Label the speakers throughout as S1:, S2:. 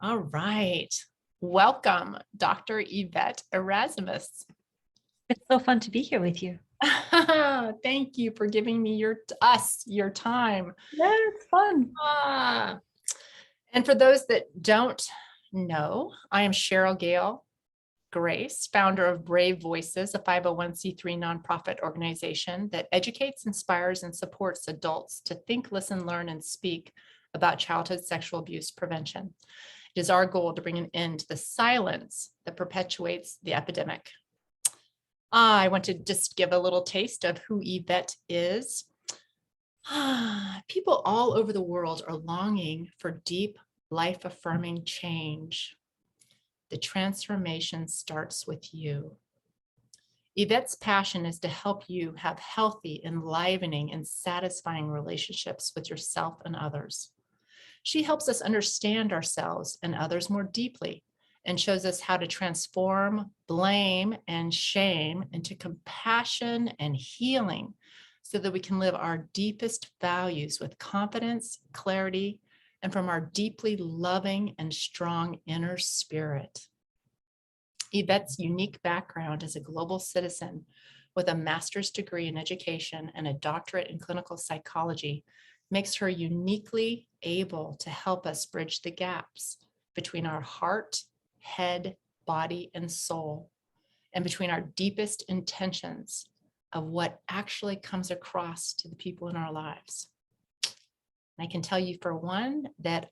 S1: All right. Welcome, Dr. Yvette Erasmus.
S2: It's so fun to be here with you.
S1: Thank you for giving me your time.
S2: Yeah, it's fun.
S1: And for those that don't know, I am Cheryl Gale Grace, founder of Brave Voices, a 501c3 nonprofit organization that educates, inspires, and supports adults to think, listen, learn, and speak about childhood sexual abuse prevention. It is our goal to bring an end to the silence that perpetuates the epidemic. I want to just give a little taste of who Yvette is. People all over the world are longing for deep, life-affirming change. The transformation starts with you. Yvette's passion is to help you have healthy, enlivening, and satisfying relationships with yourself and others. She helps us understand ourselves and others more deeply and shows us how to transform blame and shame into compassion and healing so that we can live our deepest values with confidence, clarity, and from our deeply loving and strong inner spirit. Yvette's unique background as a global citizen with a master's degree in education and a doctorate in clinical psychology makes her uniquely able to help us bridge the gaps between our heart, head, body, and soul, and between our deepest intentions of what actually comes across to the people in our lives. And I can tell you for one that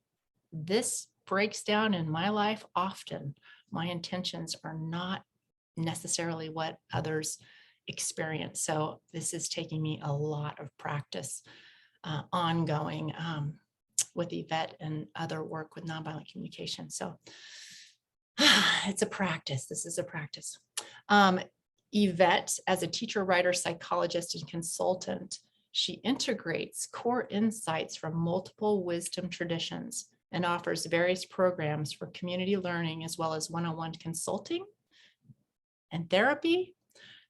S1: this breaks down in my life often. My intentions are not necessarily what others experience. So this is taking me a lot of practice ongoing with Yvette and other work with nonviolent communication. So it's a practice. This is a practice. Yvette, as a teacher, writer, psychologist, and consultant, she integrates core insights from multiple wisdom traditions and offers various programs for community learning as well as one-on-one consulting and therapy.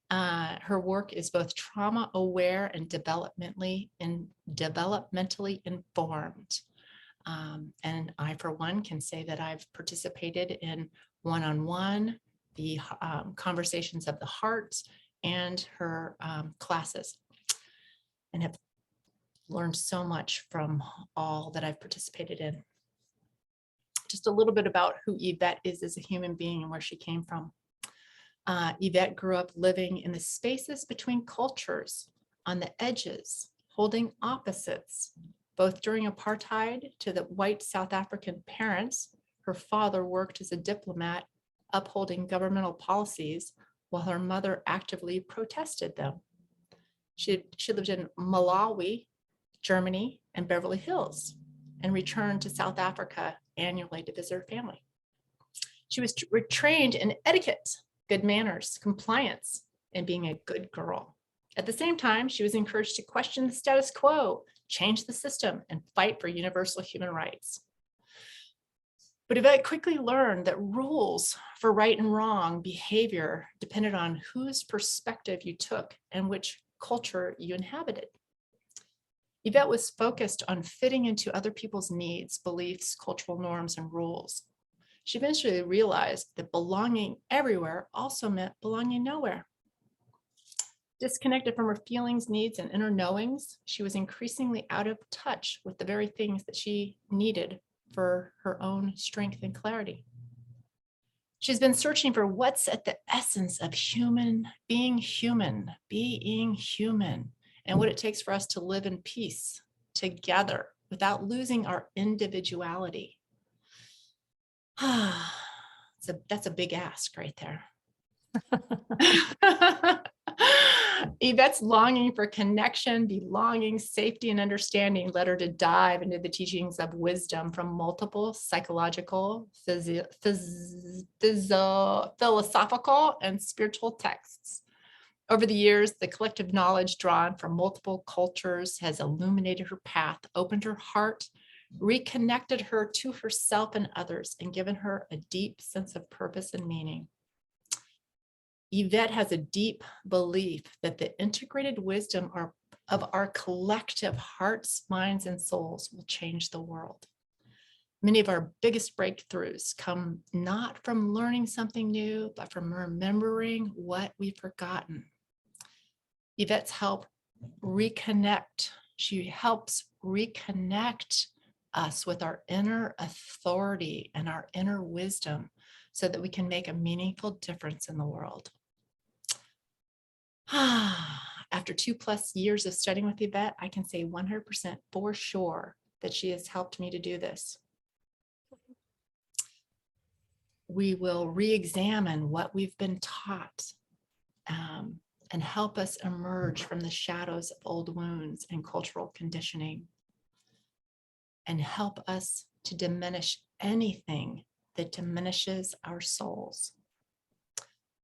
S1: Her work is both trauma aware and developmentally informed. And I, for one, can say that I've participated in one-on-one, the conversations of the heart, and her classes, and have learned so much from all that I've participated in. Just a little bit about who Yvette is as a human being and where she came from. Yvette grew up living in the spaces between cultures, on the edges, holding opposites, both during apartheid to the white South African parents. Her father worked as a diplomat, upholding governmental policies, while her mother actively protested them. She lived in Malawi, Germany, and Beverly Hills, and returned to South Africa annually to visit her family. She was trained in etiquette, good manners, compliance, and being a good girl. At the same time, she was encouraged to question the status quo, change the system, and fight for universal human rights. But Yvette quickly learned that rules for right and wrong behavior depended on whose perspective you took and which culture you inhabited. Yvette was focused on fitting into other people's needs, beliefs, cultural norms, and rules. She eventually realized that belonging everywhere also meant belonging nowhere. Disconnected from her feelings, needs, and inner knowings, she was increasingly out of touch with the very things that she needed for her own strength and clarity. She's been searching for what's at the essence of being human, and what it takes for us to live in peace together without losing our individuality. That's a big ask right there. Yvette's longing for connection, belonging, safety, and understanding led her to dive into the teachings of wisdom from multiple psychological, philosophical, and spiritual texts. Over the years, the collective knowledge drawn from multiple cultures has illuminated her path, opened her heart, reconnected her to herself and others, and given her a deep sense of purpose and meaning. Yvette has a deep belief that the integrated wisdom of our collective hearts, minds, and souls will change the world. Many of our biggest breakthroughs come not from learning something new, but from remembering what we've forgotten. Yvette's help reconnect. She helps reconnect us with our inner authority and our inner wisdom so that we can make a meaningful difference in the world. After 2+ years of studying with Yvette, I can say 100% for sure that she has helped me to do this. We will re-examine what we've been taught and help us emerge from the shadows of old wounds and cultural conditioning, and help us to diminish anything that diminishes our souls.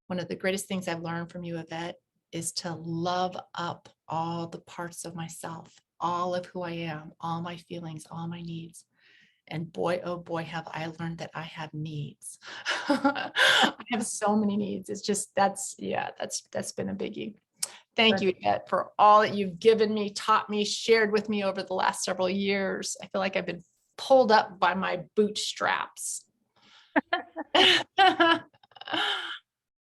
S1: One of the greatest things I've learned from you, Yvette, is to love up all the parts of myself, all of who I am, all my feelings, all my needs. And boy, oh boy, have I learned that I have needs. I have so many needs. It's just, that's been a biggie. Thank you, Yvette, for all that you've given me, taught me, shared with me over the last several years. I feel like I've been pulled up by my bootstraps.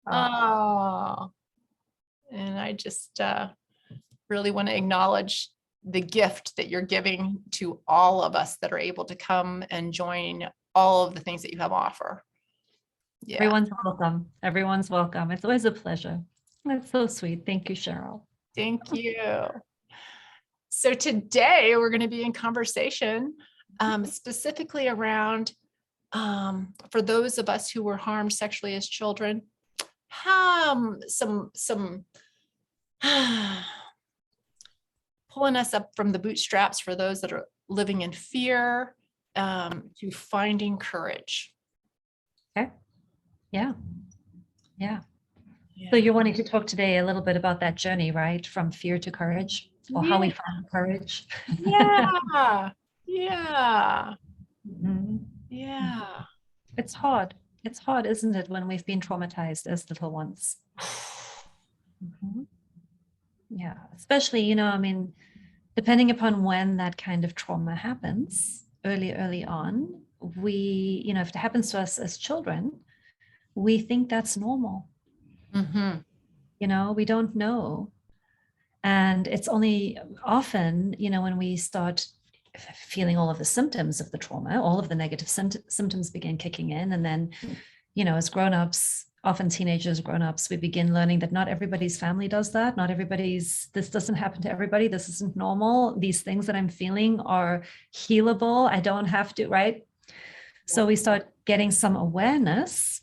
S1: Oh, and I just really want to acknowledge the gift that you're giving to all of us that are able to come and join all of the things that you have to offer. Yeah.
S2: Everyone's welcome. Everyone's welcome. It's always a pleasure. That's so sweet. Thank you, Cheryl.
S1: Thank you. So today we're going to be in conversation specifically around for those of us who were harmed sexually as children, some pulling us up from the bootstraps for those that are living in fear, to finding courage.
S2: Okay. Yeah. So you're wanting to talk today a little bit about that journey, right? From fear to courage, or how we find courage.
S1: Yeah. Yeah.
S2: Mhm.
S1: Yeah.
S2: It's hard. It's hard, isn't it, when we've been traumatized as little ones? Mhm. Yeah, especially, I mean, depending upon when that kind of trauma happens, early on, we, if it happens to us as children, we think that's normal.
S1: Mm-hmm.
S2: We don't know. And it's only often, when we start feeling all of the symptoms of the trauma, all of the negative symptoms begin kicking in. And then, as grown-ups, often teenagers, grown-ups, we begin learning that not everybody's family does that. This doesn't happen to everybody. This isn't normal. These things that I'm feeling are healable. I don't have to, right? So we start getting some awareness,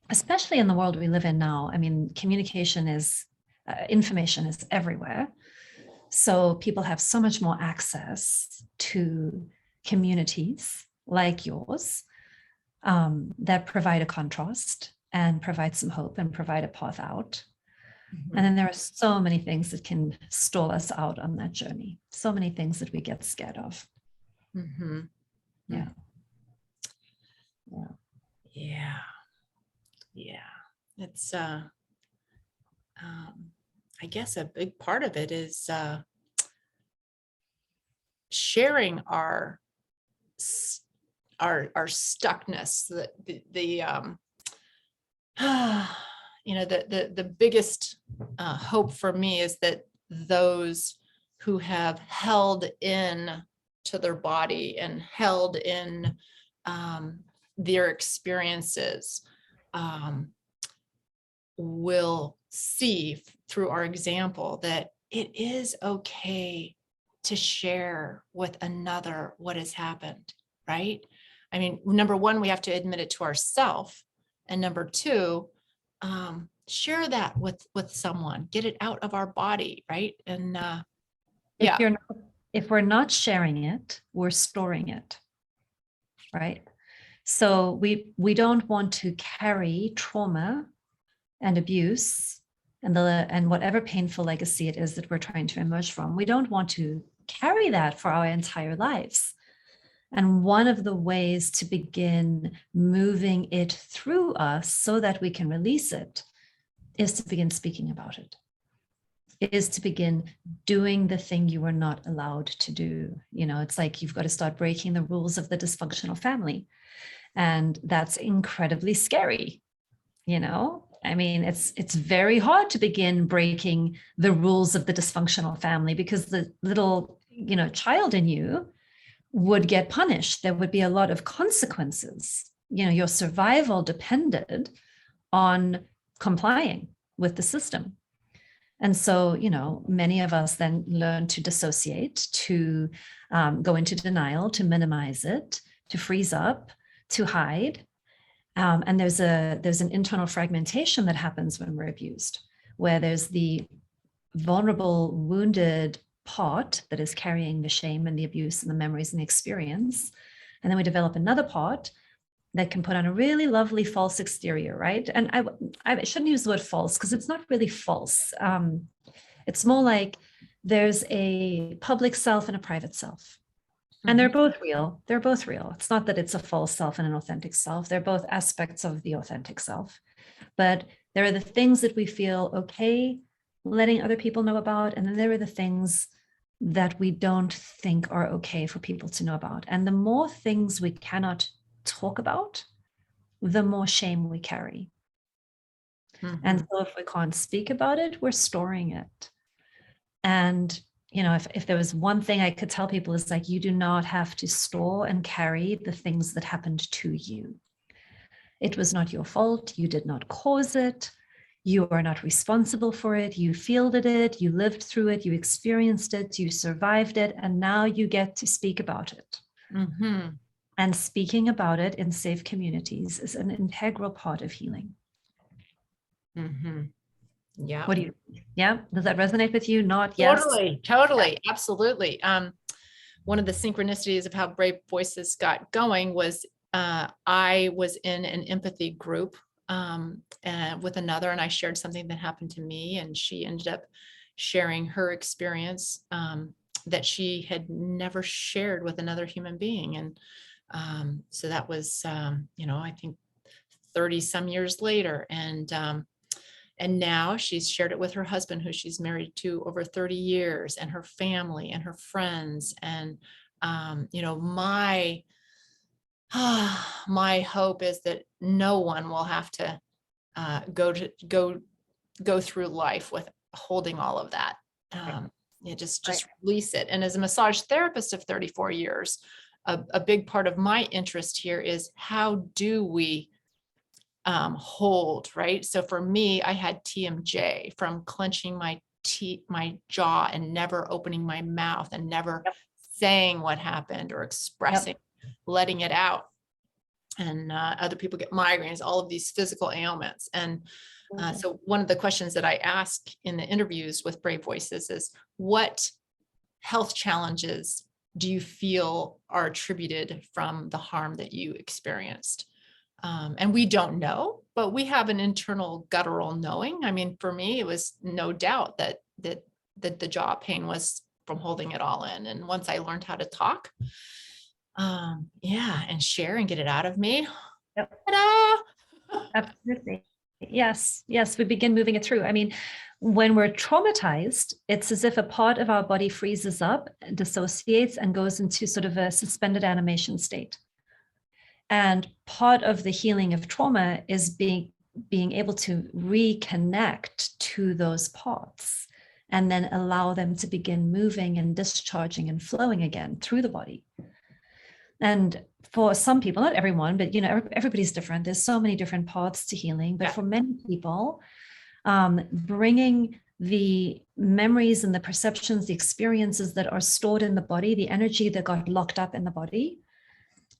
S2: especially in the world we live in now. I mean, communication is, information is everywhere. So people have so much more access to communities like yours that provide a contrast and provide some hope and provide a path out. Mm-hmm. And then there are so many things that can stall us out on that journey. So many things that we get scared of.
S1: Mm-hmm.
S2: Yeah.
S1: It's I guess a big part of it is sharing our stuckness. The biggest hope for me is that those who have held in to their body and held in their experiences will see through our example that it is okay to share with another what has happened, right? I mean, number one, we have to admit it to ourselves. And number two, share that with someone, get it out of our body, right? And
S2: if we're not sharing it, we're storing it, right? So we don't want to carry trauma and abuse and whatever painful legacy it is that we're trying to emerge from. We don't want to carry that for our entire lives. And one of the ways to begin moving it through us so that we can release it is to begin speaking about it. is to begin doing the thing you were not allowed to do. You know, it's like you've got to start breaking the rules of the dysfunctional family. And that's incredibly scary. You know, I mean, it's very hard to begin breaking the rules of the dysfunctional family, because the little, you know, child in you would get punished. There would be a lot of consequences. You know, your survival depended on complying with the system. And so, you know, many of us then learn to dissociate, to go into denial, to minimize it, to freeze up, to hide. And there's an internal fragmentation that happens when we're abused, where there's the vulnerable, wounded part that is carrying the shame and the abuse and the memories and the experience. And then we develop another part that can put on a really lovely false exterior, right? And I shouldn't use the word false, because it's not really false. It's more like there's a public self and a private self. And they're both real. They're both real. It's not that it's a false self and an authentic self. They're both aspects of the authentic self. But there are the things that we feel okay letting other people know about. And then there are the things that we don't think are okay for people to know about. And the more things we cannot talk about, the more shame we carry. And so if we can't speak about it, we're storing it. And, you know, if there was one thing I could tell people, is like, you do not have to store and carry the things that happened to you. It was not your fault. You did not cause it. You are not responsible for it. You fielded it. You lived through it. You experienced it. You survived it. And now you get to speak about it. And speaking about it in safe communities is an integral part of healing.
S1: Yeah.
S2: What do you think? Yeah. Does that resonate with you? Not yes.
S1: Totally. Yeah. Absolutely. One of the synchronicities of how Brave Voices got going was I was in an empathy group with another, and I shared something that happened to me, and she ended up sharing her experience that she had never shared with another human being. And so that was, you know, I think 30 some years later. And now she's shared it with her husband, who she's married to over 30 years, and her family and her friends. And, you know, my hope is that no one will have to go through life with holding all of that. You just release it. And as a massage therapist of 34 years, a big part of my interest here is, how do we hold, right? So for me, I had TMJ from clenching my jaw and never opening my mouth and never saying what happened or expressing, letting it out. And other people get migraines, all of these physical ailments. And so one of the questions that I ask in the interviews with Brave Voices is, what health challenges do you feel are attributed from the harm that you experienced? And we don't know, but we have an internal guttural knowing. I mean, for me, it was no doubt that the jaw pain was from holding it all in. And once I learned how to talk, and share and get it out of me.
S2: Absolutely. Yes. We begin moving it through. I mean, when we're traumatized, it's as if a part of our body freezes up, dissociates, and goes into sort of a suspended animation state. And part of the healing of trauma is being able to reconnect to those parts, and then allow them to begin moving and discharging and flowing again through the body. And for some people, not everyone, but you know, everybody's different. There's so many different paths to healing. But for many people, bringing the memories and the perceptions, the experiences that are stored in the body, the energy that got locked up in the body,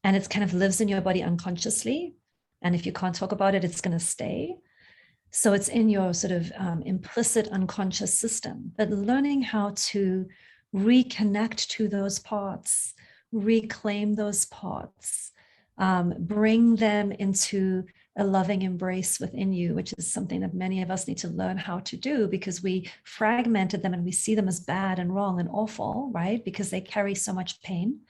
S2: and it kind of lives in your body unconsciously. And if you can't talk about it, it's going to stay. So it's in your sort of implicit unconscious system. But learning how to reconnect to those parts, reclaim those parts, bring them into a loving embrace within you, which is something that many of us need to learn how to do, because we fragmented them and we see them as bad and wrong and awful, right? Because they carry so much pain.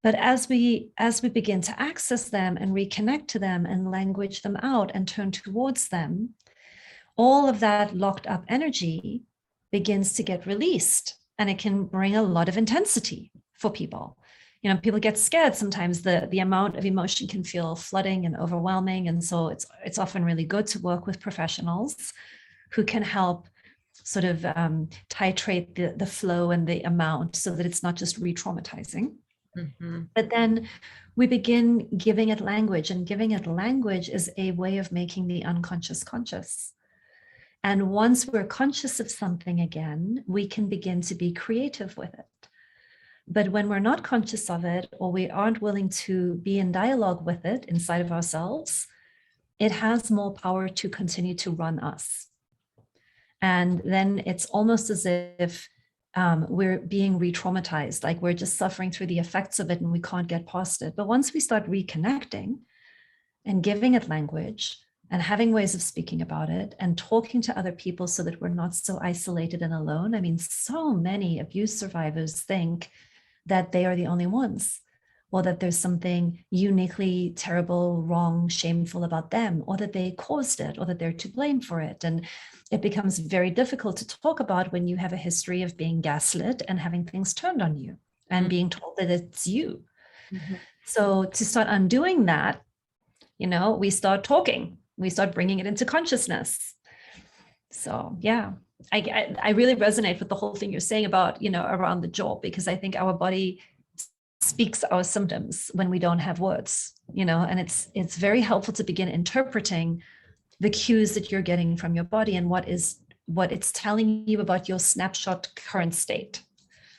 S2: But as we begin to access them and reconnect to them and language them out and turn towards them, all of that locked up energy begins to get released, and it can bring a lot of intensity for people. You know, people get scared sometimes. The amount of emotion can feel flooding and overwhelming, and so it's often really good to work with professionals who can help sort of titrate the flow and the amount so that it's not just re-traumatizing.
S1: Mm-hmm.
S2: But then we begin giving it language, and giving it language is a way of making the unconscious conscious. And once we're conscious of something again, we can begin to be creative with it. But when we're not conscious of it, or we aren't willing to be in dialogue with it inside of ourselves, it has more power to continue to run us. And then it's almost as if we're being re-traumatized, like we're just suffering through the effects of it and we can't get past it. But once we start reconnecting and giving it language and having ways of speaking about it and talking to other people so that we're not so isolated and alone. I mean, so many abuse survivors think that they are the only ones, or that there's something uniquely terrible, wrong, shameful about them, or that they caused it, or that they're to blame for it. And it becomes very difficult to talk about when you have a history of being gaslit and having things turned on you and being told that it's you. Mm-hmm. So to start undoing that, you know, we start talking, we start bringing it into consciousness. So yeah, I really resonate with the whole thing you're saying about, you know, around the jaw, because I think our body speaks our symptoms when we don't have words, you know, and it's very helpful to begin interpreting the cues that you're getting from your body and what it's telling you about your snapshot current state.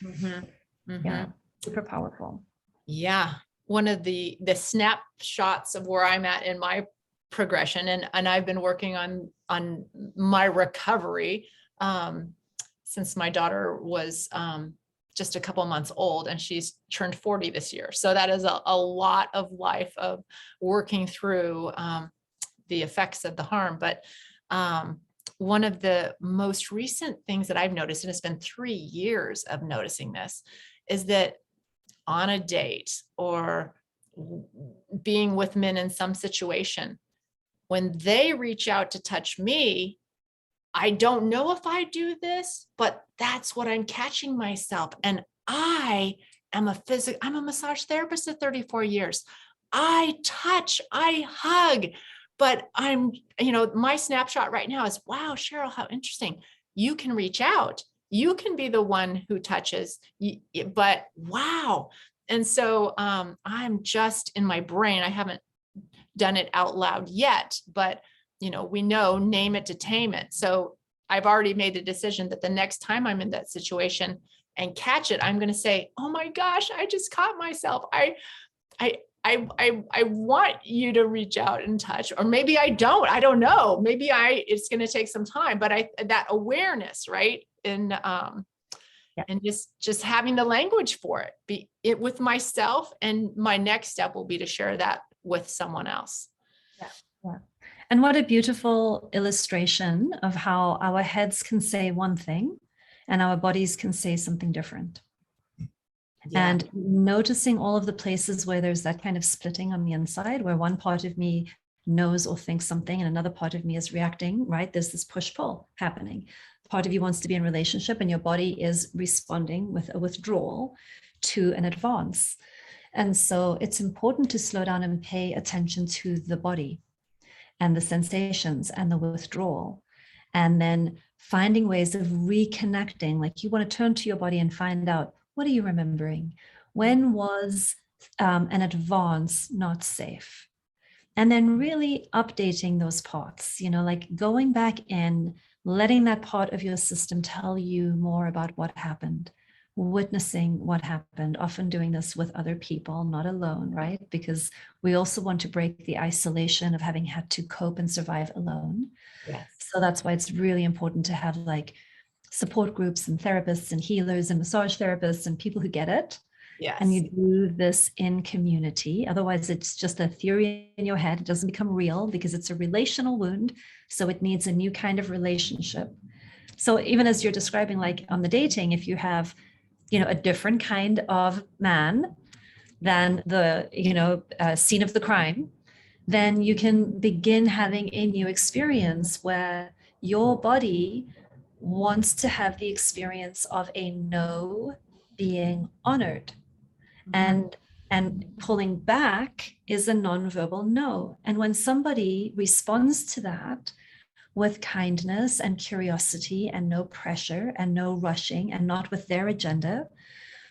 S2: Mm-hmm. Mm-hmm. Yeah, super powerful.
S1: Yeah. One of the snapshots of where I'm at in my progression, and I've been working on my recovery since my daughter was just a couple months old, and she's turned 40 this year. So that is a lot of life of working through the effects of the harm. But one of the most recent things that I've noticed, and it's been 3 years of noticing this, is that on a date or being with men in some situation, when they reach out to touch me, I don't know if I do this, but that's what I'm catching myself. And I'm a massage therapist at 34 years. I touch, I hug, but my snapshot right now is, wow, Cheryl, how interesting. You can reach out. You can be the one who touches, but wow. And so I'm just in my brain. I haven't done it out loud yet, but we know, name it to tame it. So I've already made the decision that the next time I'm in that situation and catch it, I'm going to say, oh my gosh, I just caught myself. I want you to reach out and touch, or maybe I don't know. Maybe it's going to take some time, but that awareness, right. And just having the language for it, be it with myself. And my next step will be to share that with someone else.
S2: Yeah. And what a beautiful illustration of how our heads can say one thing and our bodies can say something different. Yeah. And noticing all of the places where there's that kind of splitting on the inside, where one part of me knows or thinks something and another part of me is reacting, right? There's this push-pull happening. Part of you wants to be in relationship and your body is responding with a withdrawal to an advance. And so it's important to slow down and pay attention to the body and the sensations and the withdrawal, and then finding ways of reconnecting. Like, you want to turn to your body and find out, what are you remembering? When was an advance not safe? And then really updating those parts, like going back in, letting that part of your system tell you more about what happened, witnessing what happened, often doing this with other people, not alone, right? Because we also want to break the isolation of having had to cope and survive alone. Yes. So that's why it's really important to have like support groups and therapists and healers and massage therapists and people who get it. Yes. And you do this in community. Otherwise, it's just a theory in your head. It doesn't become real because it's a relational wound. So it needs a new kind of relationship. So even as you're describing, like on the dating, if you have a different kind of man than the, scene of the crime, then you can begin having a new experience where your body wants to have the experience of a no being honored. And pulling back is a nonverbal no. And when somebody responds to that with kindness and curiosity and no pressure and no rushing and not with their agenda,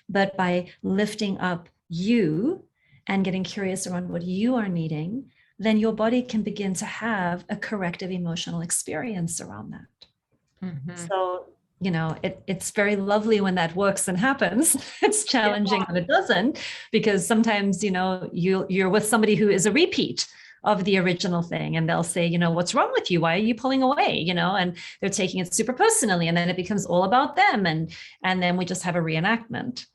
S2: but by lifting up you and getting curious around what you are needing, then your body can begin to have a corrective emotional experience around that. So, it's very lovely when that works and happens. It's challenging when it doesn't, because sometimes, you're with somebody who is a repeat of the original thing, and they'll say, what's wrong with you? Why are you pulling away? And they're taking it super personally, and then it becomes all about them. And then we just have a reenactment.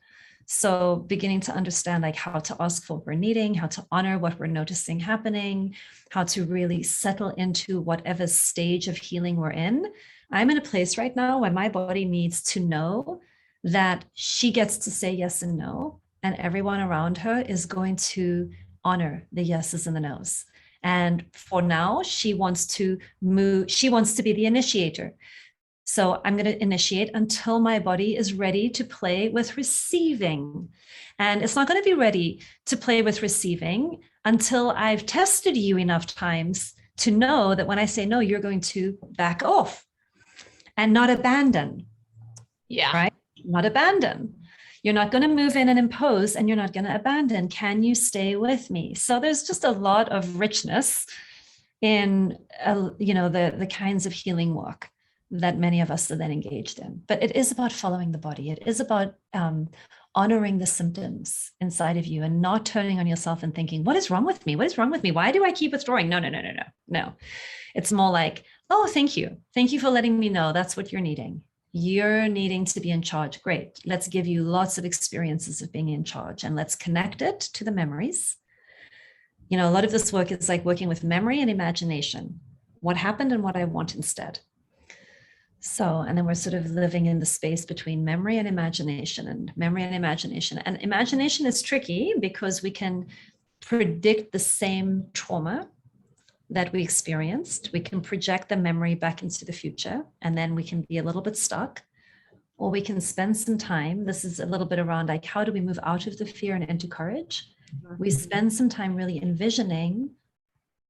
S2: So beginning to understand like how to ask for what we're needing, how to honor what we're noticing happening, how to really settle into whatever stage of healing we're in. I'm in a place right now where my body needs to know that she gets to say yes and no, and everyone around her is going to honor the yeses and the nos. And for now, she wants to move. She wants to be the initiator. So I'm going to initiate until my body is ready to play with receiving. And it's not going to be ready to play with receiving until I've tested you enough times to know that when I say no, you're going to back off and not abandon.
S1: Yeah.
S2: Right? Not abandon. You're not going to move in and impose, and you're not going to abandon. Can you stay with me? So there's just a lot of richness in, the kinds of healing work that many of us are then engaged in. But it is about following the body. It is about honoring the symptoms inside of you and not turning on yourself and thinking, what is wrong with me? What is wrong with me? Why do I keep withdrawing? No. It's more like, oh, thank you. Thank you for letting me know that's what you're needing. You're needing to be in charge. Great. Let's give you lots of experiences of being in charge, and let's connect it to the memories. A lot of this work is like working with memory and imagination. What happened and what I want instead. So, and then we're sort of living in the space between memory and imagination, and memory and imagination. And imagination is tricky because we can predict the same trauma that we experienced. We can project the memory back into the future, and then we can be a little bit stuck. Or we can spend some time. This is a little bit around like, how do we move out of the fear and into courage? We spend some time really envisioning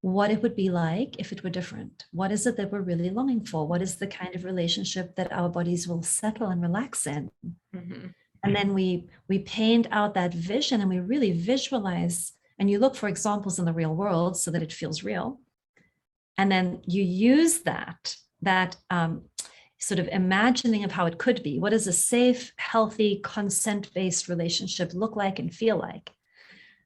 S2: what it would be like if it were different. What is it that we're really longing for? What is the kind of relationship that our bodies will settle and relax in? And then we paint out that vision, and we really visualize, and you look for examples in the real world so that it feels real. And then you use that sort of imagining of how it could be. What does a safe, healthy, consent-based relationship look like and feel like?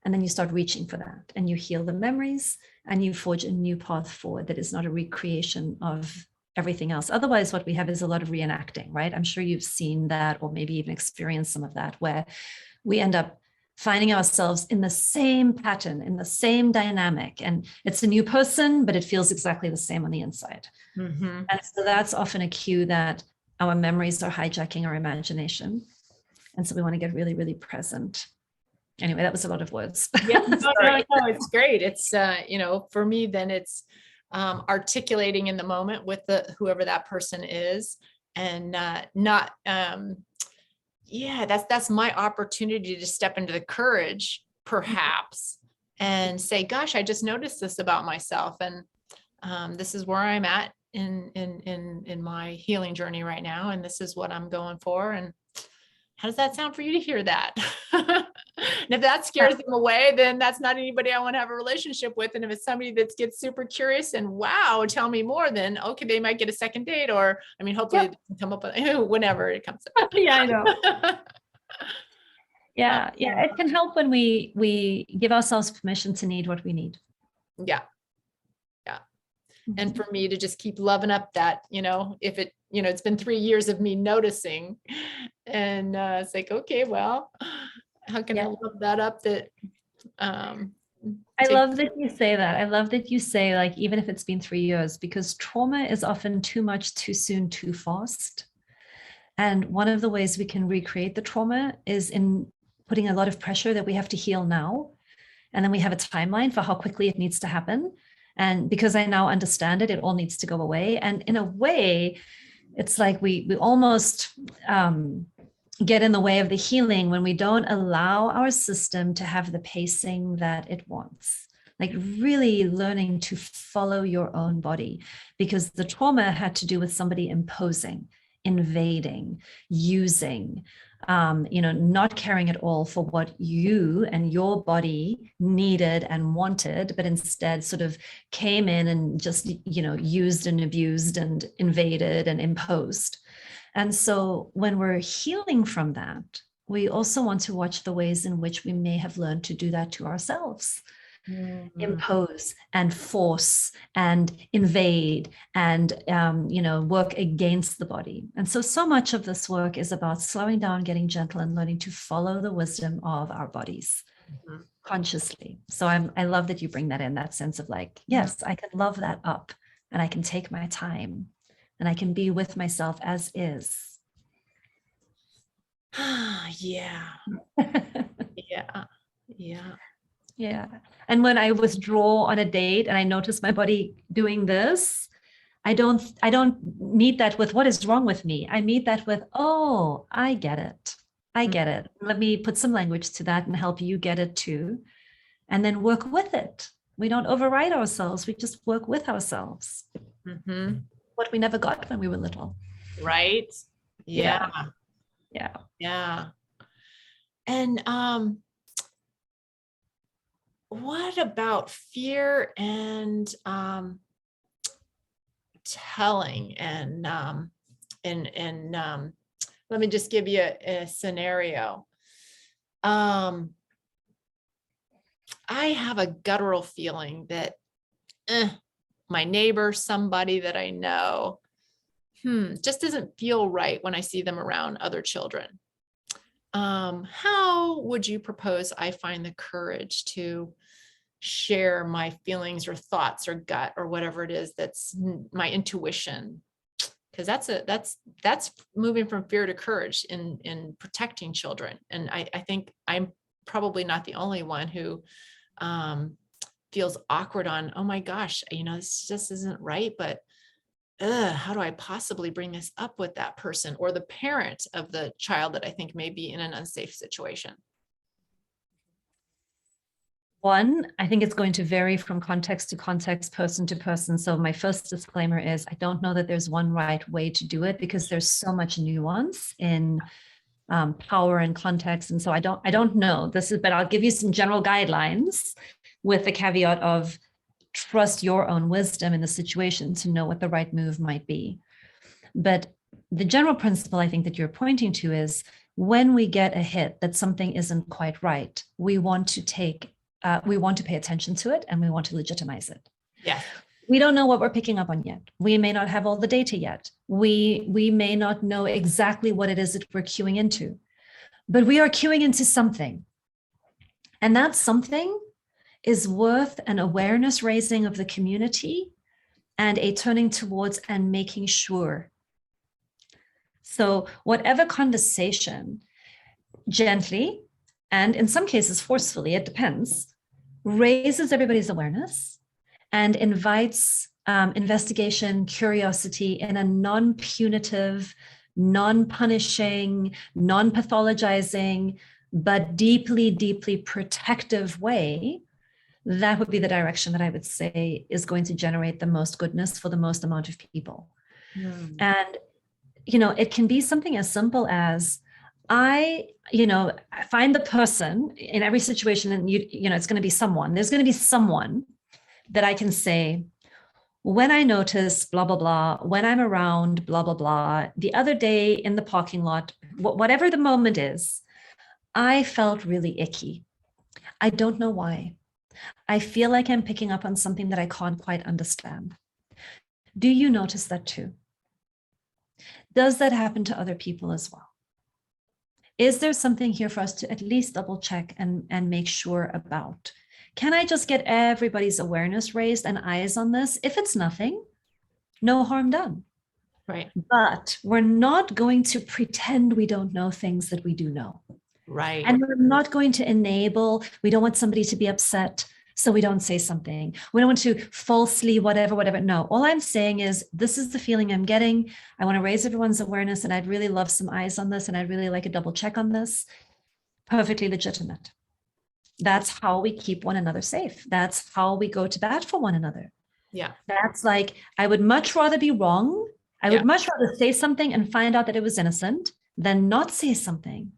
S2: And then you start reaching for that, and you heal the memories, and you forge a new path forward that is not a recreation of everything else. Otherwise, what we have is a lot of reenacting, right? I'm sure you've seen that, or maybe even experienced some of that, where we end up finding ourselves in the same pattern, in the same dynamic. And it's a new person, but it feels exactly the same on the inside. And so that's often a cue that our memories are hijacking our imagination. And so we want to get really, really present. Anyway, that was a lot of words.
S1: Yeah, no, it's great. It's, for me, then it's articulating in the moment with whoever that person is, and that's my opportunity to step into the courage, perhaps, and say, gosh, I just noticed this about myself. And this is where I'm at in my healing journey right now. And this is what I'm going for. And how does that sound for you to hear that? And if that scares them away, then that's not anybody I want to have a relationship with. And if it's somebody that gets super curious and wow, tell me more, then okay, they might get a second date, or hopefully it doesn't come up whenever it comes up.
S2: Yeah, I know. Yeah, it can help when we give ourselves permission to need what we need.
S1: Yeah. And for me to just keep loving up that, if it, it's been 3 years of me noticing, and it's like, okay, well, how can I love that up? That
S2: I love that you say that. I love that you say, like, even if it's been 3 years, because trauma is often too much, too soon, too fast. And one of the ways we can recreate the trauma is in putting a lot of pressure that we have to heal now. And then we have a timeline for how quickly it needs to happen. And because I now understand it, it all needs to go away. And in a way, It's like we almost get in the way of the healing when we don't allow our system to have the pacing that it wants. Like really learning to follow your own body, because the trauma had to do with somebody imposing, invading, using, not caring at all for what you and your body needed and wanted, but instead sort of came in and just, used and abused and invaded and imposed. And so when we're healing from that, we also want to watch the ways in which we may have learned to do that to ourselves. Impose and force and invade and work against the body. And so much of this work is about slowing down, getting gentle, and learning to follow the wisdom of our bodies consciously. So I love that you bring that in, that sense of like, yes, I can love that up, and I can take my time, and I can be with myself as is.
S1: Yeah. Yeah.
S2: Yeah. And when I withdraw on a date and I notice my body doing this, I don't meet that with what is wrong with me. I meet that with, oh, I get it. I get it. Let me put some language to that and help you get it too. And then work with it. We don't override ourselves. We just work with ourselves. What we never got when we were little.
S1: Right. Yeah.
S2: Yeah.
S1: And what about fear and telling and let me just give you a scenario. I have a guttural feeling that my neighbor, somebody that I know, just doesn't feel right when I see them around other children. How would you propose I find the courage to share my feelings or thoughts or gut or whatever it is that's my intuition? Because that's moving from fear to courage in protecting children. And I think I'm probably not the only one who feels awkward on, oh my gosh, this just isn't right, but how do I possibly bring this up with that person or the parent of the child that I think may be in an unsafe situation?
S2: One, I think it's going to vary from context to context, person to person. So my first disclaimer is I don't know that there's one right way to do it, because there's so much nuance in power and context. And so I don't know but I'll give you some general guidelines with the caveat of trust your own wisdom in the situation to know what the right move might be. But the general principle I think that you're pointing to is when we get a hit that something isn't quite right, we want to pay attention to it and we want to legitimize it.
S1: Yeah.
S2: We don't know what we're picking up on yet. We may not have all the data yet. We may not know exactly what it is that we're cueing into, but we are cueing into something. And that something is worth an awareness raising of the community and a turning towards and making sure. So whatever conversation, gently, and in some cases forcefully, it depends, raises everybody's awareness and invites investigation, curiosity in a non-punitive, non-punishing, non-pathologizing, but deeply, deeply protective way, that would be the direction that I would say is going to generate the most goodness for the most amount of people. And, it can be something as simple as I find the person in every situation, and it's going to be someone. There's going to be someone that I can say, when I notice blah, blah, blah, when I'm around blah, blah, blah, the other day in the parking lot, whatever the moment is, I felt really icky. I don't know why. I feel like I'm picking up on something that I can't quite understand. Do you notice that too? Does that happen to other people as well? Is there something here for us to at least double check and make sure about? Can I just get everybody's awareness raised and eyes on this? If it's nothing, no harm done.
S1: Right.
S2: But we're not going to pretend we don't know things that we do know.
S1: Right.
S2: And we're not going to we don't want somebody to be upset so we don't say something. We don't want to falsely whatever. No, all I'm saying is, this is the feeling I'm getting. I want to raise everyone's awareness, and I'd really love some eyes on this, and I'd really like a double check on this. Perfectly legitimate. That's how we keep one another safe. That's how we go to bat for one another.
S1: Yeah.
S2: That's like, I would much rather be wrong. I would much rather say something and find out that it was innocent than not say something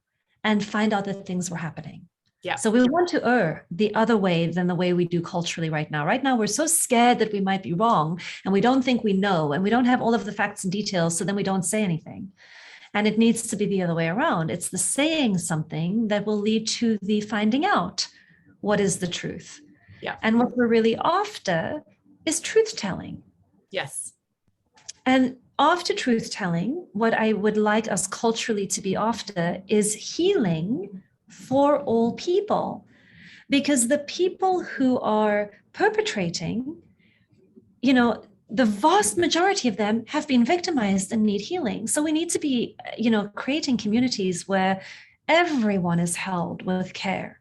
S2: and find out that things were happening.
S1: Yeah.
S2: So we want to err the other way than the way we do culturally right now. Right now, we're so scared that we might be wrong, and we don't think we know, and we don't have all of the facts and details, so then we don't say anything. And it needs to be the other way around. It's the saying something that will lead to the finding out what is the truth.
S1: Yeah.
S2: And what we're really after is truth telling.
S1: Yes.
S2: And after truth telling, what I would like us culturally to be after is healing for all people. Because the people who are perpetrating, the vast majority of them have been victimized and need healing. So we need to be, creating communities where everyone is held with care,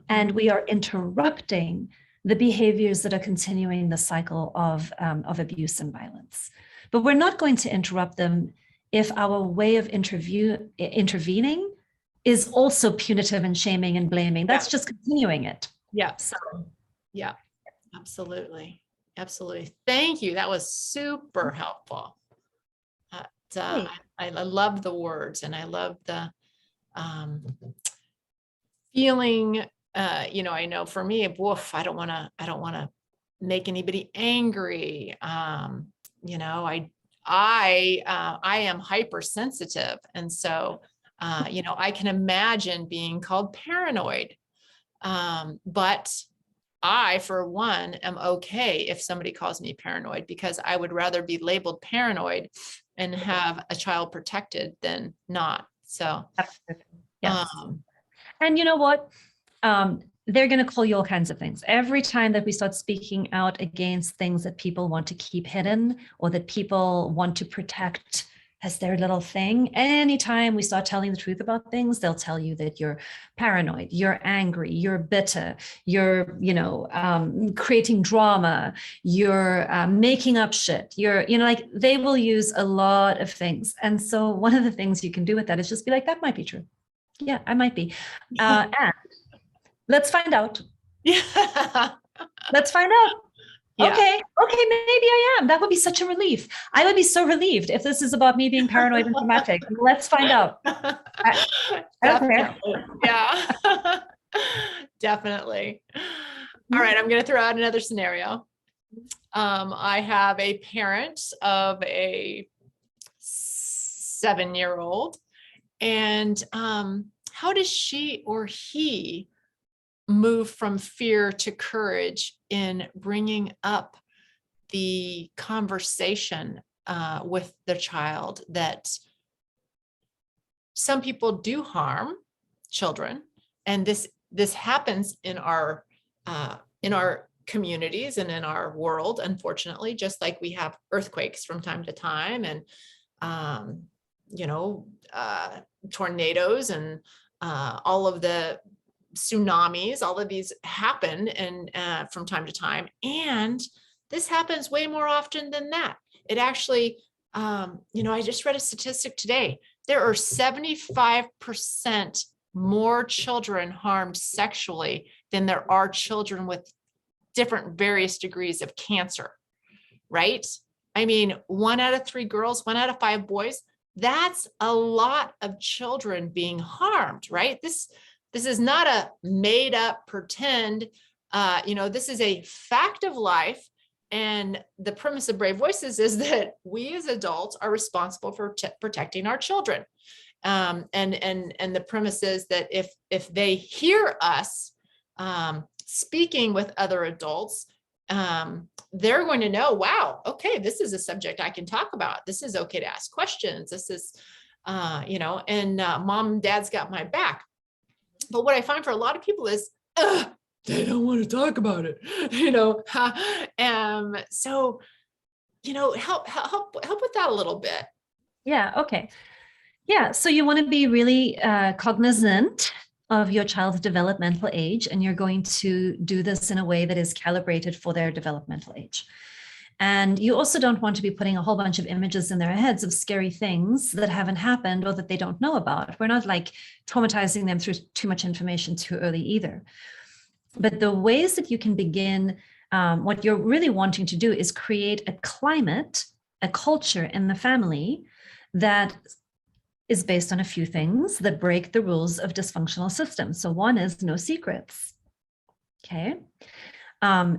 S2: and we are interrupting the behaviors that are continuing the cycle of abuse and violence. But we're not going to interrupt them if our way of intervening is also punitive and shaming and blaming. That's just continuing it.
S1: Yeah.
S2: So,
S1: yeah, absolutely. Absolutely. Thank you. That was super helpful. I love the words, and I love the feeling. I know for me, I don't want to make anybody angry. I am hypersensitive, and so I can imagine being called paranoid. But I, for one, am okay if somebody calls me paranoid, because I would rather be labeled paranoid and have a child protected than not. So,
S2: yes. And you know what? They're going to call you all kinds of things. Every time that we start speaking out against things that people want to keep hidden or that people want to protect as their little thing, anytime we start telling the truth about things, they'll tell you that you're paranoid, you're angry, you're bitter, you're, creating drama, you're making up shit, you're, they will use a lot of things. And so one of the things you can do with that is just be like, that might be true. Yeah, I might be. And let's find out.
S1: Yeah.
S2: Let's find out.
S1: Yeah.
S2: Okay, maybe I am. That would be such a relief. I would be so relieved if this is about me being paranoid and dramatic. Let's find out.
S1: Definitely. Yeah. Definitely. All right, I'm going to throw out another scenario. I have a parent of a 7-year-old, and how does she or he move from fear to courage in bringing up the conversation with the child that some people do harm children, and this happens in our communities and in our world, unfortunately, just like we have earthquakes from time to time, and tornadoes, and all of the tsunamis, all of these happen and from time to time. And this happens way more often than that. It actually, I just read a statistic today. There are 75% more children harmed sexually than there are children with different various degrees of cancer, right? I mean, 1 out of 3 girls, 1 out of 5 boys, that's a lot of children being harmed, right? This is not a made up pretend, this is a fact of life. And the premise of Brave Voices is that we as adults are responsible for protecting our children. And the premise is that if they hear us speaking with other adults, they're going to know, wow, okay, this is a subject I can talk about. This is okay to ask questions. This is, mom and dad's got my back. But what I find for a lot of people is, they don't want to talk about it, so, help with that a little bit.
S2: Yeah. Okay. Yeah. So you want to be really cognizant of your child's developmental age, and you're going to do this in a way that is calibrated for their developmental age. And you also don't want to be putting a whole bunch of images in their heads of scary things that haven't happened or that they don't know about. We're not like traumatizing them through too much information too early either. But the ways that you can begin, what you're really wanting to do is create a climate, a culture in the family that is based on a few things that break the rules of dysfunctional systems. So one is no secrets. Okay.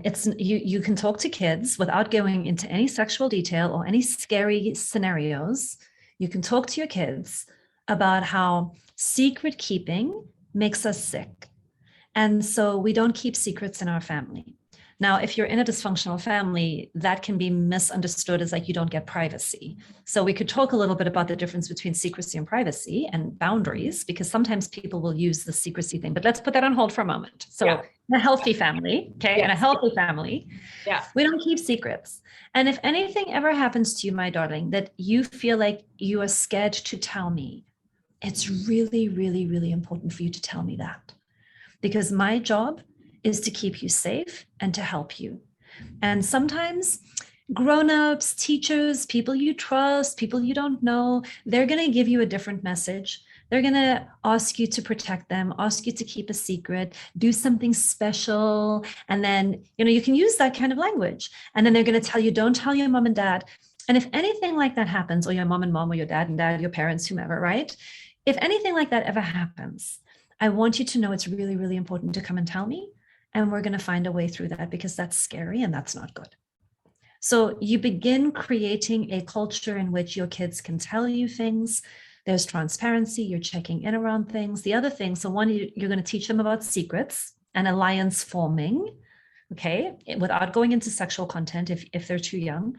S2: It's you can talk to kids without going into any sexual detail or any scary scenarios. You can talk to your kids about how secret keeping makes us sick. And so we don't keep secrets in our family. Now, if you're in a dysfunctional family, that can be misunderstood as like you don't get privacy. So we could talk a little bit about the difference between secrecy and privacy and boundaries, because sometimes people will use the secrecy thing, but let's put that on hold for a moment. So in a healthy family, okay, in a healthy family, we don't keep secrets. And if anything ever happens to you, my darling, that you feel like you are scared to tell me, it's really, really, really important for you to tell me that. Because my job is to keep you safe and to help you. And sometimes grown-ups, teachers, people you trust, people you don't know, they're going to give you a different message. They're going to ask you to protect them, ask you to keep a secret, do something special. And then, you can use that kind of language. And then they're going to tell you, don't tell your mom and dad. And if anything like that happens, or your mom and mom, or your dad and dad, your parents, whomever, right? If anything like that ever happens, I want you to know it's really, really important to come and tell me. And we're going to find a way through that, because that's scary and that's not good. So you begin creating a culture in which your kids can tell you things. There's transparency. You're checking in around things. The other thing, so one, you're going to teach them about secrets and alliance forming, okay, without going into sexual content if they're too young.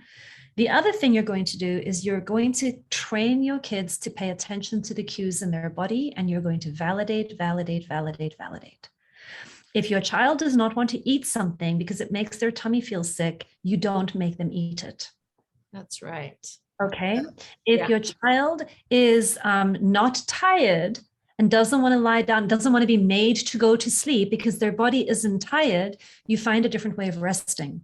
S2: The other thing you're going to do is you're going to train your kids to pay attention to the cues in their body, and you're going to validate, validate, validate, validate. If your child does not want to eat something because it makes their tummy feel sick, you don't make them eat it.
S1: That's right.
S2: Okay. If your child is not tired and doesn't want to lie down, doesn't want to be made to go to sleep because their body isn't tired, you find a different way of resting.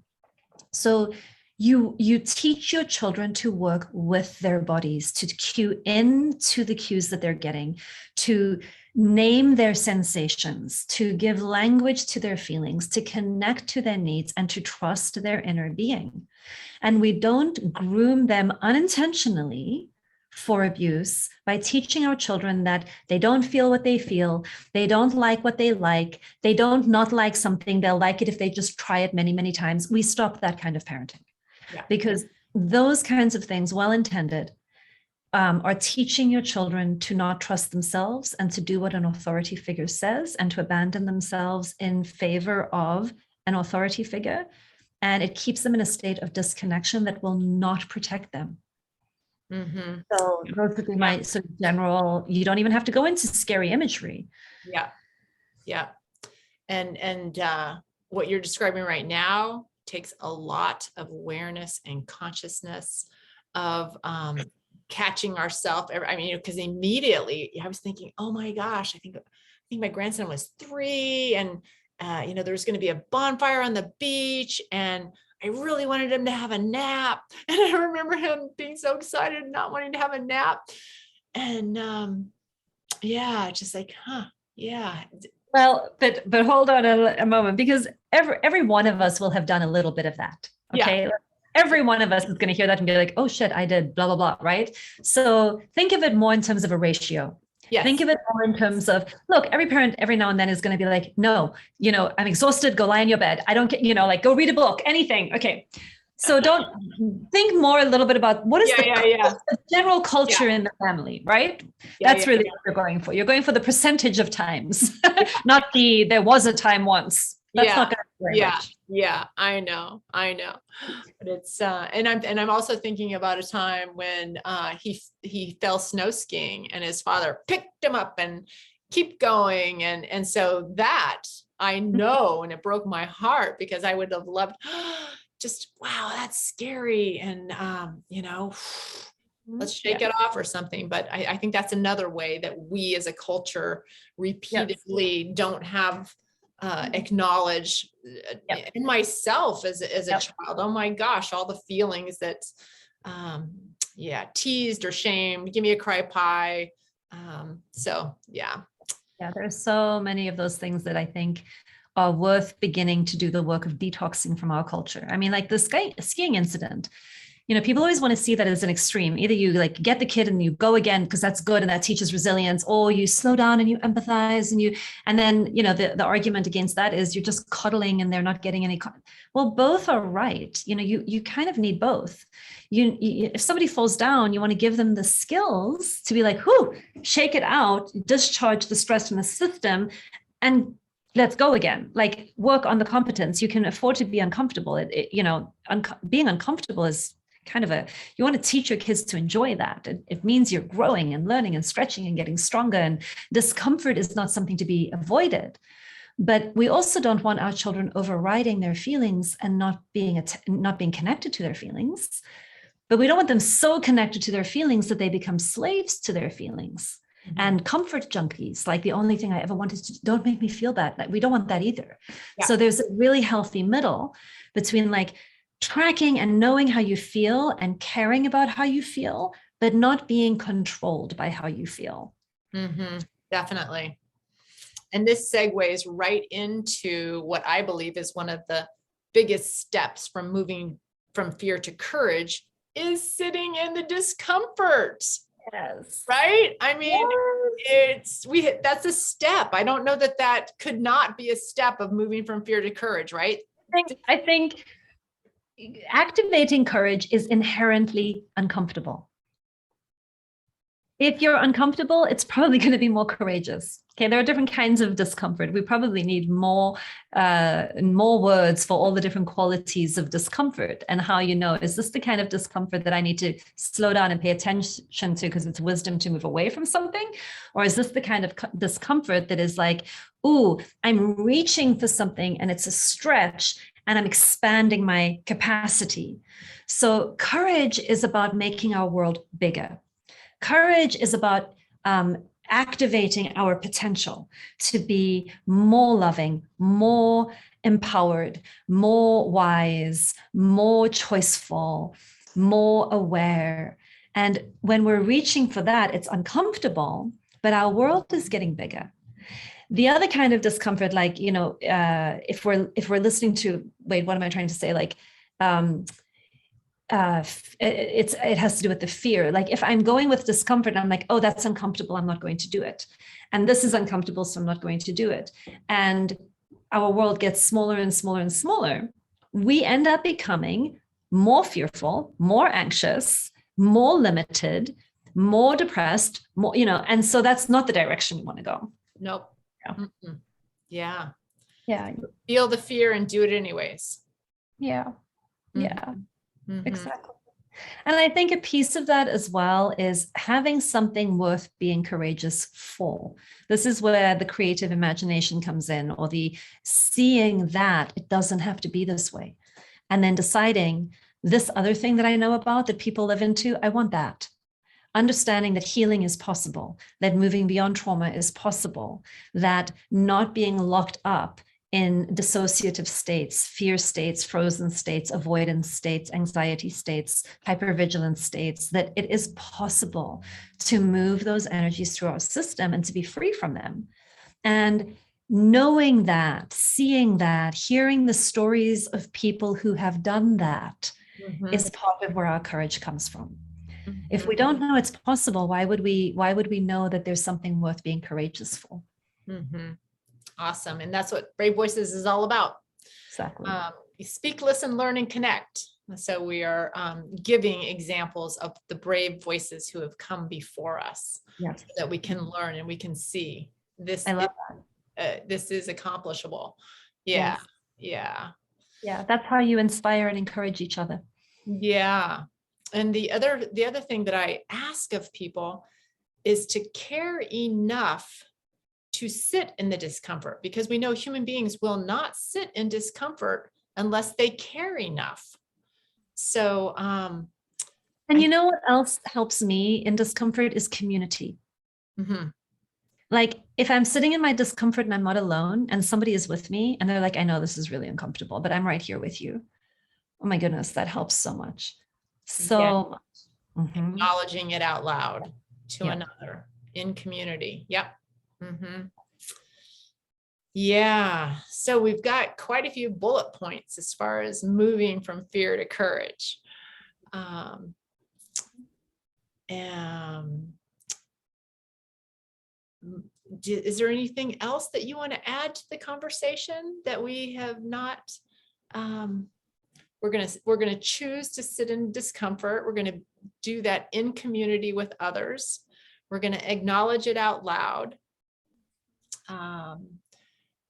S2: So you teach your children to work with their bodies, to cue into the cues that they're getting, to name their sensations, to give language to their feelings, to connect to their needs, and to trust their inner being. And we don't groom them unintentionally for abuse by teaching our children that they don't feel what they feel, they don't like what they like, they don't not like something, they'll like it if they just try it many, many times. We stop that kind of parenting. Because those kinds of things, well-intended, are teaching your children to not trust themselves and to do what an authority figure says, and to abandon themselves in favor of an authority figure. And it keeps them in a state of disconnection that will not protect them. Mm-hmm. So those would be my sort of general, you don't even have to go into scary imagery.
S1: Yeah. And what you're describing right now takes a lot of awareness and consciousness of catching ourselves. I mean, because immediately I was thinking, oh my gosh, I think my grandson was 3, and there was going to be a bonfire on the beach, and I really wanted him to have a nap. And I remember him being so excited, not wanting to have a nap. And just like,
S2: Well, but hold on a moment, because every one of us will have done a little bit of that. Okay. Yeah. Every one of us is going to hear that and be like, oh shit, I did blah, blah, blah. Right. So think of it more in terms of a ratio. Yes. Think of it more in terms of, look, every parent every now and then is going to be like, no, I'm exhausted. Go lie in your bed. I don't get, like go read a book, anything. Okay. So don't think more a little bit about what is the general culture in the family, right? That's really what you're going for. You're going for the percentage of times, not there was a time once. That's not going to be very much.
S1: Yeah, I know. But it's and I'm also thinking about a time when he fell snow skiing, and his father picked him up and keep going, and so that I know, and it broke my heart, because I would have loved just, wow, that's scary. And, let's shake it off or something. But I think that's another way that we as a culture repeatedly don't have acknowledge in myself as a child. Oh my gosh, all the feelings that, teased or shamed, give me a cry pie.
S2: Yeah, there's so many of those things that I think are worth beginning to do the work of detoxing from our culture. I mean, like the skiing incident, people always want to see that as an extreme. Either you like get the kid and you go again because that's good and that teaches resilience, or you slow down and you empathize and then the argument against that is you're just cuddling and they're not getting any. Well, both are right. You kind of need both. If somebody falls down, you want to give them the skills to be like, whoo, shake it out, discharge the stress from the system, and let's go again. Like work on the competence. You can afford to be uncomfortable. Being uncomfortable is kind of you want to teach your kids to enjoy that. It means you're growing and learning and stretching and getting stronger, and discomfort is not something to be avoided. But we also don't want our children overriding their feelings and not being connected to their feelings. But we don't want them so connected to their feelings that they become slaves to their feelings and comfort junkies. Like the only thing I ever wanted to, don't make me feel bad. Like we don't want that either. Yeah. So there's a really healthy middle between like tracking and knowing how you feel and caring about how you feel, but not being controlled by how you feel.
S1: Definitely. And this segues right into what I believe is one of the biggest steps from moving from fear to courage is sitting in the discomfort.
S2: Yes.
S1: Right? I mean, that's a step. I don't know that could not be a step of moving from fear to courage, right?
S2: I think activating courage is inherently uncomfortable. If you're uncomfortable, it's probably going to be more courageous. Okay, there are different kinds of discomfort. We probably need more words for all the different qualities of discomfort and how is this the kind of discomfort that I need to slow down and pay attention to because it's wisdom to move away from something? Or is this the kind of discomfort that is like, ooh, I'm reaching for something and it's a stretch and I'm expanding my capacity. So courage is about making our world bigger. Courage is about activating our potential to be more loving, more empowered, more wise, more choiceful, more aware. And when we're reaching for that, it's uncomfortable, but our world is getting bigger. The other kind of discomfort, like, if we're listening to, wait, what am I trying to say? Like, it has to do with the fear. Like if I'm going with discomfort, I'm like, oh, that's uncomfortable, I'm not going to do it. And this is uncomfortable, so I'm not going to do it. And our world gets smaller and smaller and smaller. We end up becoming more fearful, more anxious, more limited, more depressed, more, and so that's not the direction we want to go.
S1: Nope. Yeah.
S2: Yeah.
S1: Feel the fear and do it anyways.
S2: Yeah. Yeah. Exactly. And I think a piece of that as well is having something worth being courageous for. This is where the creative imagination comes in, or the seeing that it doesn't have to be this way. And then deciding this other thing that I know about that people live into, I want that. Understanding that healing is possible, that moving beyond trauma is possible, that not being locked up in dissociative states, fear states, frozen states, avoidance states, anxiety states, hypervigilance states, that it is possible to move those energies through our system and to be free from them. And knowing that, seeing that, hearing the stories of people who have done that is part of where our courage comes from. If we don't know it's possible, why would we know that there's something worth being courageous for?
S1: Awesome. And that's what Brave Voices is all about.
S2: Exactly.
S1: You speak, listen, learn, and connect. So we are giving examples of the brave voices who have come before us,
S2: yes,
S1: so that we can learn and we can see this.
S2: I love
S1: that. This is accomplishable. Yeah.
S2: Yes. Yeah. That's how you inspire and encourage each other.
S1: Yeah. And the other thing that I ask of people is to care enough to sit in the discomfort, because we know human beings will not sit in discomfort unless they care enough. So
S2: And you know what else helps me in discomfort is community.
S1: Mhm.
S2: Like if I'm sitting in my discomfort and I'm not alone and somebody is with me and they're like, I know this is really uncomfortable, but I'm right here with you. Oh my goodness, that helps so much.
S1: Yeah,
S2: So much.
S1: acknowledging it out loud to
S2: Yeah.
S1: another in community. Yep. Yeah. So we've got quite a few bullet points as far as moving from fear to courage. Um, um, is there anything else that you want to add to the conversation that we have not? We're gonna choose to sit in discomfort. We're gonna do that in community with others. We're gonna acknowledge it out loud.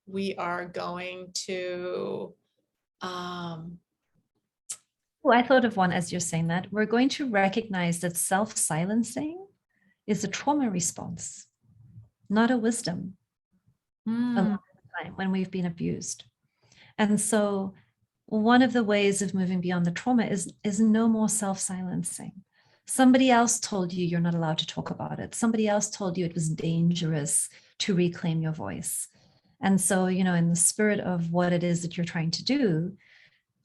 S1: We are going to.
S2: Oh, I thought of one as you're saying that. We're going to recognize that self-silencing is a trauma response, not a wisdom. A lot of the time when we've been abused. And so one of the ways of moving beyond the trauma is no more self-silencing. Somebody else told you you're not allowed to talk about it. Somebody else told you it was dangerous to reclaim your voice. And so, in the spirit of what it is that you're trying to do,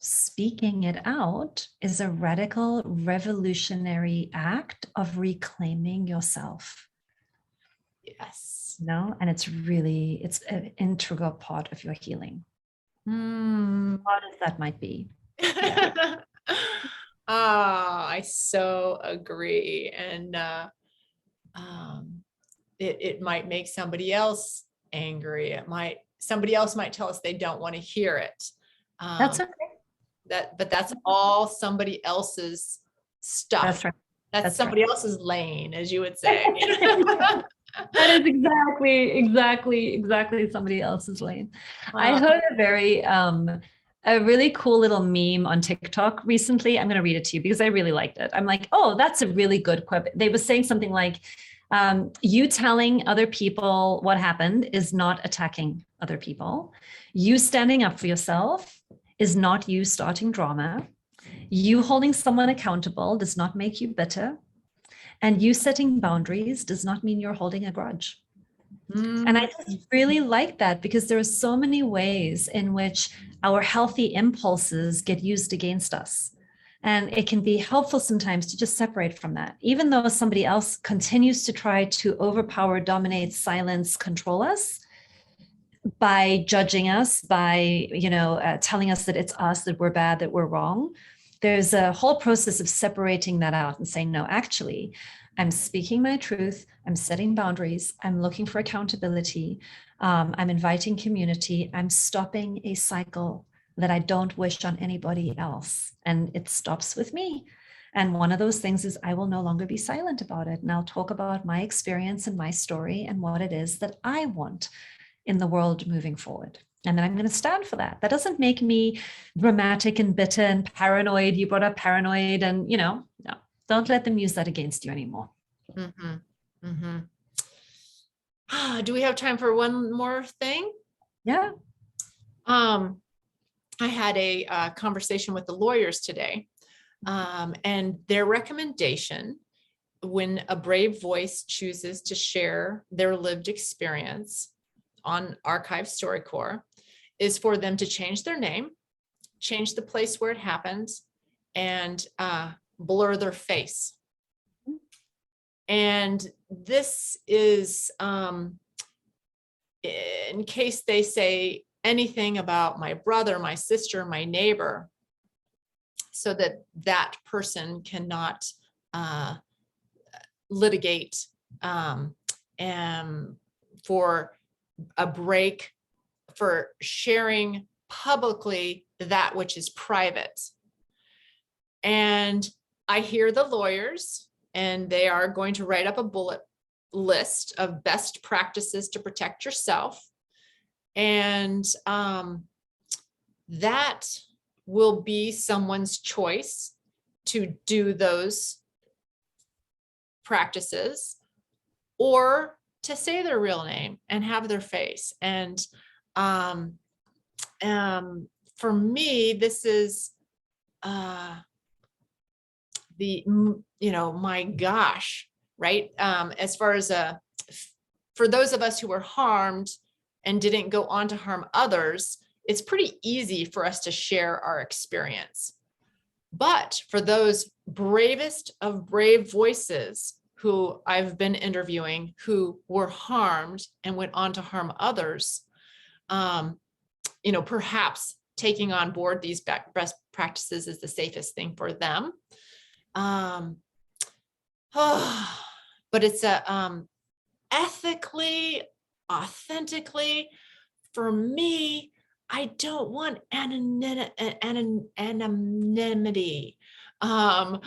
S2: speaking it out is a radical, revolutionary act of reclaiming yourself.
S1: Yes.
S2: And it's an integral part of your healing.
S1: What
S2: as that might be.
S1: Yeah. I so agree. And it might make somebody else angry. Somebody else might tell us they don't want to hear it.
S2: That's okay.
S1: But that's all somebody else's stuff.
S2: That's right.
S1: That's somebody else's lane, as you would say.
S2: That is exactly somebody else's lane. I heard a really cool little meme on TikTok recently. I'm going to read it to you because I really liked it. I'm like, oh, that's a really good quote. They were saying something like, you telling other people what happened is not attacking other people. You standing up for yourself is not you starting drama. You holding someone accountable does not make you bitter. And you setting boundaries does not mean you're holding a grudge. And I just really like that because there are so many ways in which our healthy impulses get used against us. And it can be helpful sometimes to just separate from that. Even though somebody else continues to try to overpower, dominate, silence, control us by judging us, by telling us that it's us, that we're bad, that we're wrong. There's a whole process of separating that out and saying, no, actually, I'm speaking my truth. I'm setting boundaries. I'm looking for accountability. I'm inviting community. I'm stopping a cycle that I don't wish on anybody else. And it stops with me. And one of those things is I will no longer be silent about it. And I'll talk about my experience and my story and what it is that I want in the world moving forward. And then I'm going to stand for that. That doesn't make me dramatic and bitter and paranoid. You brought up paranoid and, no, don't let them use that against you anymore.
S1: Do we have time for one more thing?
S2: Yeah.
S1: I had a conversation with the lawyers today, and their recommendation when a brave voice chooses to share their lived experience on Archive StoryCorps is for them to change their name, change the place where it happens, and blur their face. And this is in case they say anything about my brother, my sister, my neighbor, so that that person cannot litigate for a break for sharing publicly that which is private. And I hear the lawyers, and they are going to write up a bullet list of best practices to protect yourself. And that will be someone's choice to do those practices or to say their real name and have their face. And for me, this is my gosh, right? As far as for those of us who were harmed and didn't go on to harm others, it's pretty easy for us to share our experience. But for those bravest of brave voices who I've been interviewing who were harmed and went on to harm others, perhaps taking on board these best practices is the safest thing for them. But it's ethically, authentically, for me, I don't want anonymity. I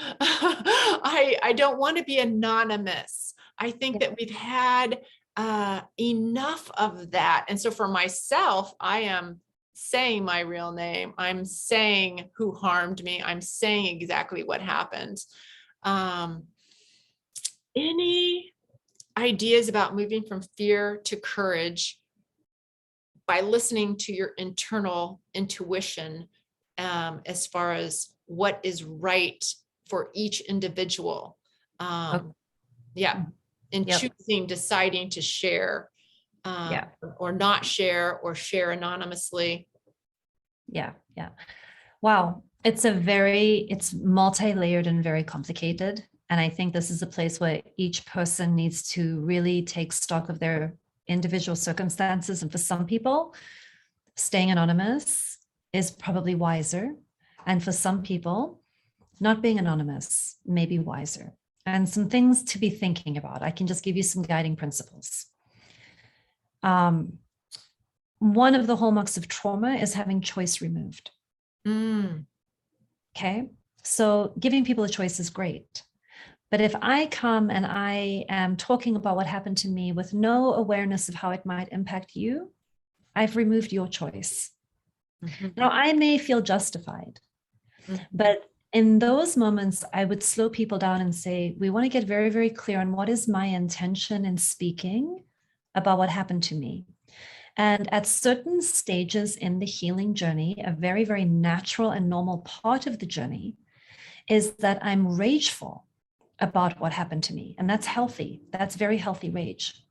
S1: don't want to be anonymous. I think that we've had enough of that. And so for myself, I am saying my real name. I'm saying who harmed me. I'm saying exactly what happened. Any ideas about moving from fear to courage by listening to your internal intuition, as far as what is right for each individual? Deciding to share, or not share, or share anonymously.
S2: Yeah. Wow. It's multi-layered and very complicated. And I think this is a place where each person needs to really take stock of their individual circumstances. And for some people, staying anonymous is probably wiser. And for some people, not being anonymous may be wiser. And some things to be thinking about. I can just give you some guiding principles. One of the hallmarks of trauma is having choice removed. Okay. So giving people a choice is great. But if I come and I am talking about what happened to me with no awareness of how it might impact you, I've removed your choice. Mm-hmm. Now, I may feel justified, but in those moments, I would slow people down and say, we want to get very, very clear on what is my intention in speaking about what happened to me. And at certain stages in the healing journey, a very, very natural and normal part of the journey is that I'm rageful about what happened to me. And that's healthy. That's very healthy rage.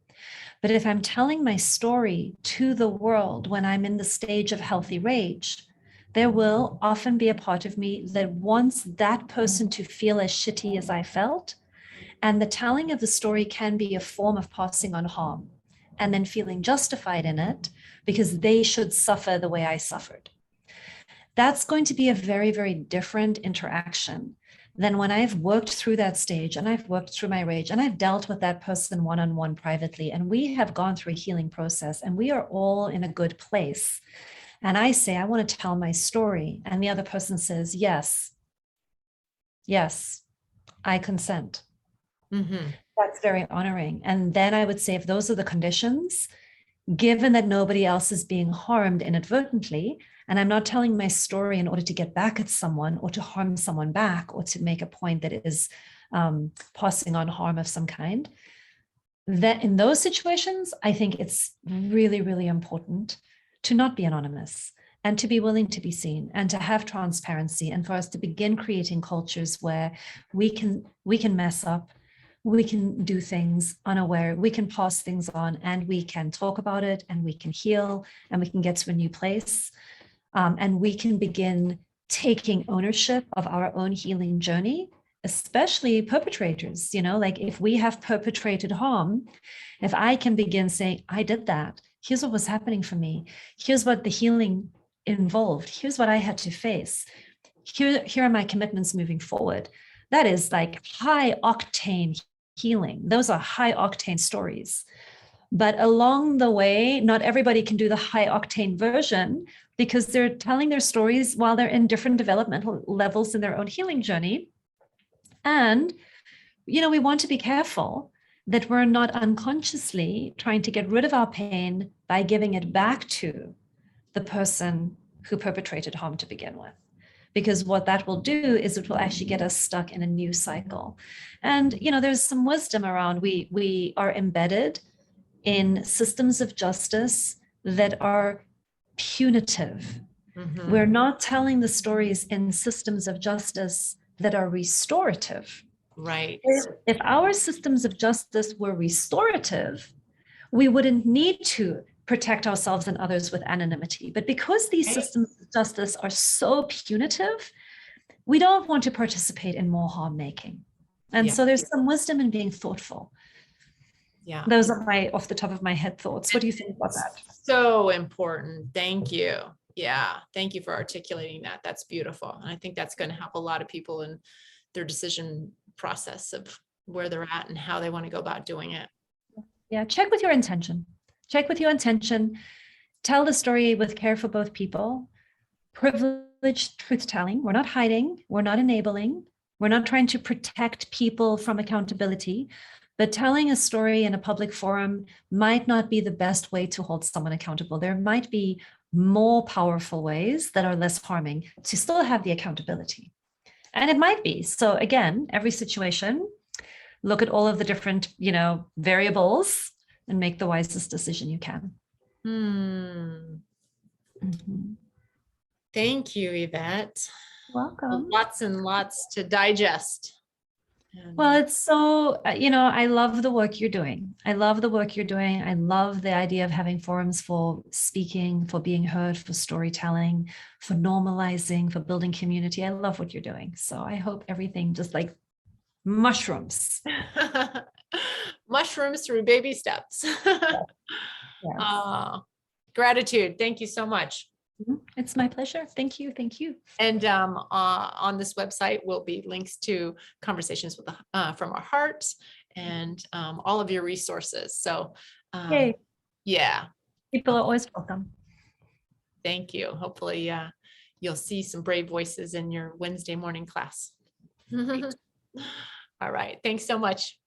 S2: But if I'm telling my story to the world when I'm in the stage of healthy rage, there will often be a part of me that wants that person to feel as shitty as I felt. And the telling of the story can be a form of passing on harm and then feeling justified in it because they should suffer the way I suffered. That's going to be a very, very different interaction than when I've worked through that stage and I've worked through my rage and I've dealt with that person one-on-one privately, and we have gone through a healing process and we are all in a good place. And I say, I want to tell my story. And the other person says, yes, I consent. Mm-hmm. That's very honoring. And then I would say, if those are the conditions, given that nobody else is being harmed inadvertently, and I'm not telling my story in order to get back at someone or to harm someone back or to make a point that is passing on harm of some kind, that in those situations, I think it's really, really important to not be anonymous and to be willing to be seen and to have transparency, and for us to begin creating cultures where we can mess up, we can do things unaware, we can pass things on, and we can talk about it, and we can heal, and we can get to a new place. And we can begin taking ownership of our own healing journey, especially perpetrators. Like if we have perpetrated harm, if I can begin saying, I did that, here's what was happening for me, here's what the healing involved, here's what I had to face, here are my commitments moving forward. That is like high octane healing. Those are high octane stories. But along the way, not everybody can do the high octane version because they're telling their stories while they're in different developmental levels in their own healing journey. And, we want to be careful that we're not unconsciously trying to get rid of our pain by giving it back to the person who perpetrated harm to begin with. Because what that will do is it will actually get us stuck in a new cycle. And, there's some wisdom around we are embedded in systems of justice that are punitive. Mm-hmm. We're not telling the stories in systems of justice that are restorative.
S1: Right.
S2: If our systems of justice were restorative, we wouldn't need to protect ourselves and others with anonymity. But because these systems of justice are so punitive, we don't want to participate in more harm making. And so there's some wisdom in being thoughtful.
S1: Yeah.
S2: Those are my off the top of my head thoughts. What do you think about that?
S1: So important. Thank you. Yeah. Thank you for articulating that. That's beautiful. And I think that's going to help a lot of people in their decision process of where they're at and how they want to go about doing it.
S2: Yeah. Check with your intention. Check with your intention. Tell the story with care for both people. Privileged truth telling. We're not hiding. We're not enabling. We're not trying to protect people from accountability. But telling a story in a public forum might not be the best way to hold someone accountable. There might be more powerful ways that are less harming to still have the accountability. And it might be. So again, every situation, look at all of the different, variables and make the wisest decision you can.
S1: Mm-hmm. Thank you, Yvette.
S2: Welcome.
S1: Lots and lots to digest.
S2: Well, it's so, I love the work you're doing. I love the work you're doing. I love the idea of having forums for speaking, for being heard, for storytelling, for normalizing, for building community. I love what you're doing. So I hope everything just like mushrooms.
S1: Mushrooms through baby steps.
S2: Yes.
S1: Gratitude. Thank you so much.
S2: It's my pleasure. Thank you. Thank you.
S1: And on this website will be links to conversations with from our hearts and all of your resources. So yeah.
S2: People are always welcome.
S1: Thank you. Hopefully you'll see some brave voices in your Wednesday morning class. All right. Thanks so much.